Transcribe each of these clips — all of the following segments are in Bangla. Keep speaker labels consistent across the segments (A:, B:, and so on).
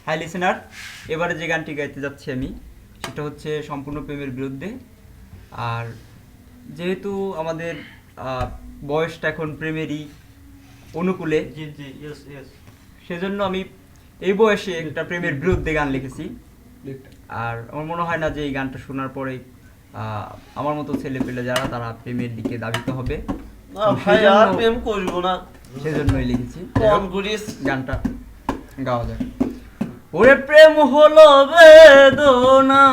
A: হাই লিসেনার, এবারে যে গানটি গাইতে যাচ্ছি আমি সেটা হচ্ছে সম্পূর্ণ প্রেমের বিরুদ্ধে। আর যেহেতু আমাদের বয়সটা এখন প্রেমেরই অনুকূলে, সেজন্য আমি এই বয়সে একটা প্রেমের বিরুদ্ধে গান লিখেছি। আর আমার মনে হয় না যে এই গানটা শোনার পরে আমার মতো ছেলে পেলে যারা তারা প্রেমের দিকে ধাবিত হবে, সেজন্যই লিখেছি। গানটা গাওয়া যায়। ওরে প্রেম হলো বেদনা,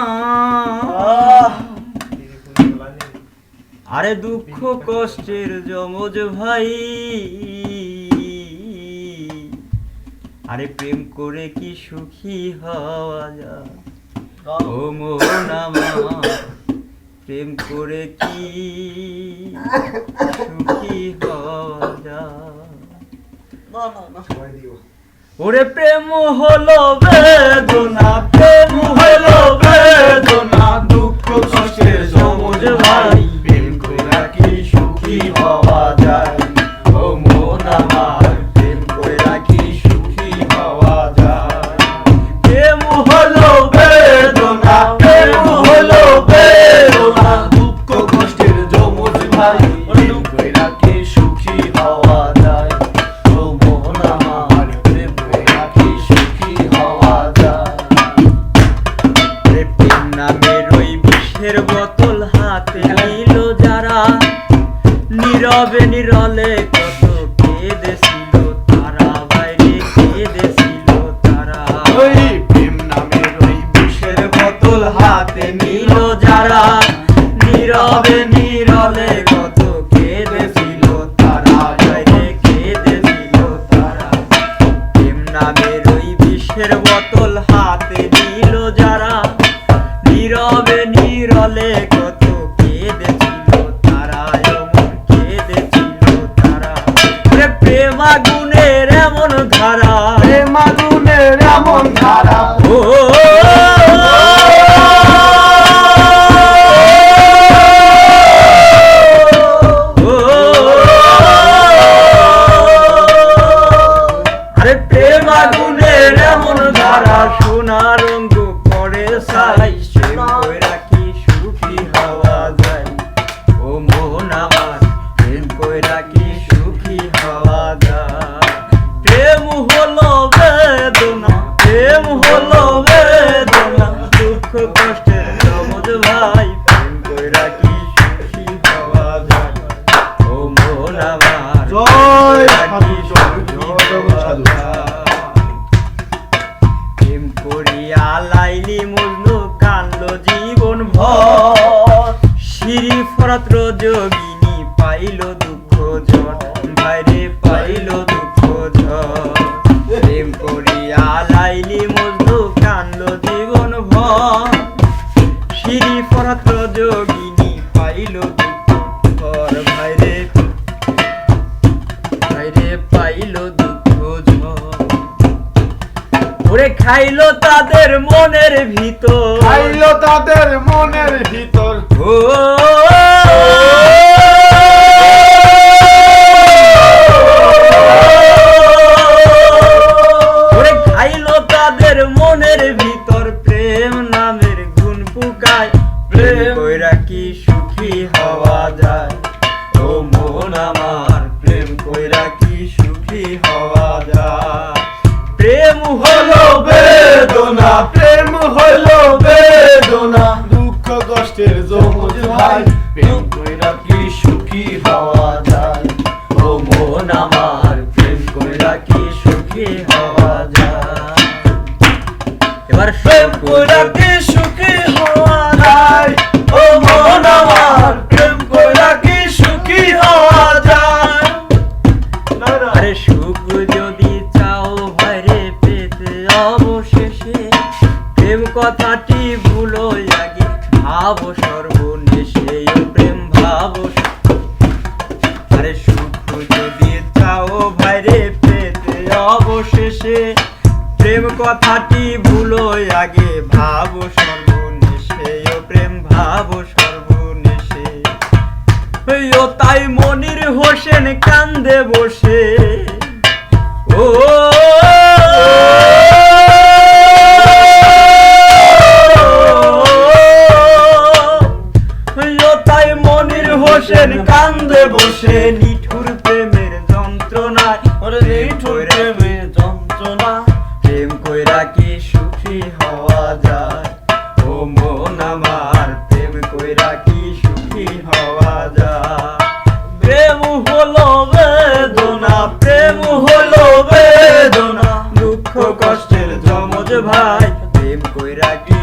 A: আরে দুঃখ কষ্টের যমজ ভাই, আরে প্রেম করে কি সুখী হওয়া যায় ও মন আমার, প্রেম করে কি সুখী হওয়া যায়। ওরে প্রেম হলো বেদনা, প্রেম হলো বেদনা, দুঃখ কষ্টের যমজ ভাই, প্রেম করে কি সুখী হওয়া যায় ও মন আমার, প্রেম করে কি সুখী হওয়া যায়। প্রেম হলো বেদনা, প্রেম হলো বেদনা, দুঃখ কষ্টের যমজ ভাই, প্রেম করে কি সুখী হওয়া যায় ও মন আমার, প্রেম করে কি সুখী হওয়া যায়। প্রেম নামের ওই বিষের বোতল হাতে নিল যারা, নীরবে নিরলে কত কেঁদেছিল তারা, বাইরে কেঁদেছিল তারা। ওই প্রেম নামের ওই বিষের বোতল হাতে নিল যারা, নীরবে নিরলে কত কেঁদেছিল তারা, বাইরে কেঁদেছিল তারা। প্রেম নামের ওই বিষের বোতল হাতে নিল যারা, নীরবে নিরলে কত কেঁদেছিল তারা, এমন কেঁদেছিল তারা। প্রেম আগুনের এমন ধারা, প্রেম আগুনের এমন ধারা, ও আরে প্রেম আগুনের এমন ধারা, সোনা রঙ করে সাই, কি সুখী হওয়া যায় ও মন আমার, প্রেম কইরা কি সুখী হওয়া যায়। প্রেম হলো বেদনা, প্রেম হলো বেদনা, দুঃখ কষ্টের যমজ ভাই, প্রেম কইরা কি সুখী হওয়া যায় ও মন আমার, জয় কি সুখী হওয়া যায়। প্রেম করিয়া লাইলি মজনু কান্দলো জীবন ভর, শিরি ফরাত যোগিনী পাইল দুঃখ ঝড়, বাইরে পাইল দুঃখ ঝড়। প্রেম করিয়া লাইলি মজনু কান্দলো জীবন ভর, শিরি ফরাত যোগিনী পাইল দুঃখ ঝড়, বাইরে বাইরে পাইল দুঃখ ঝড়। ওরে খাইলো তাদের মনের ভিতর,
B: খাইলো তাদের মনের ভিতর,
A: ও ওরে খাইলো তাদের মনের ভিতর, প্রেম নামের গুণ পুকায়, প্রেম কইরা কি সুখী হওয়া যায় ও মন আমার, প্রেম কইরা কি সুখী হওয়া যায়। প্রেম হলো বেদনা,
B: প্রেম হইলো বেদনা, দুঃখ কষ্টের যমজ ভাই, প্রেম কইরা কি সুখী হওয়া যায়
A: ও মন আমার, প্রেম কইরা কি সুখী হওয়া যায়। এবার
B: প্রেম কইরা কি সুখী হওয়া যায় ও মন আমার, প্রেম কইরা কি সুখী হওয়া যায়।
A: আরে সুখ যদি চাও ভাইরে পেতে অবশেষে, প্রেম কথাটি ভুলো আগে ভাব সর্বনেশে, ও প্রেম ভাব। আরে সুখ যদি চাও ভাইরে পেতে অবশেষে, প্রেম কথাটি ভুলো আগে ভাব সর্বনেশে, ও প্রেম ভাব সর্বনেশে। ও তাই মনির হোসেন কান্দে বসে, ও প্রেম কইরা কি সুখী হওয়া যায়? ও মন আমার, প্রেম কইরা কি সুখী হওয়া যায়? প্রেম হলো বেদনা, প্রেম হলো বেদনা, দুঃখ কষ্টের জমজ ভাই, প্রেম কইরা কি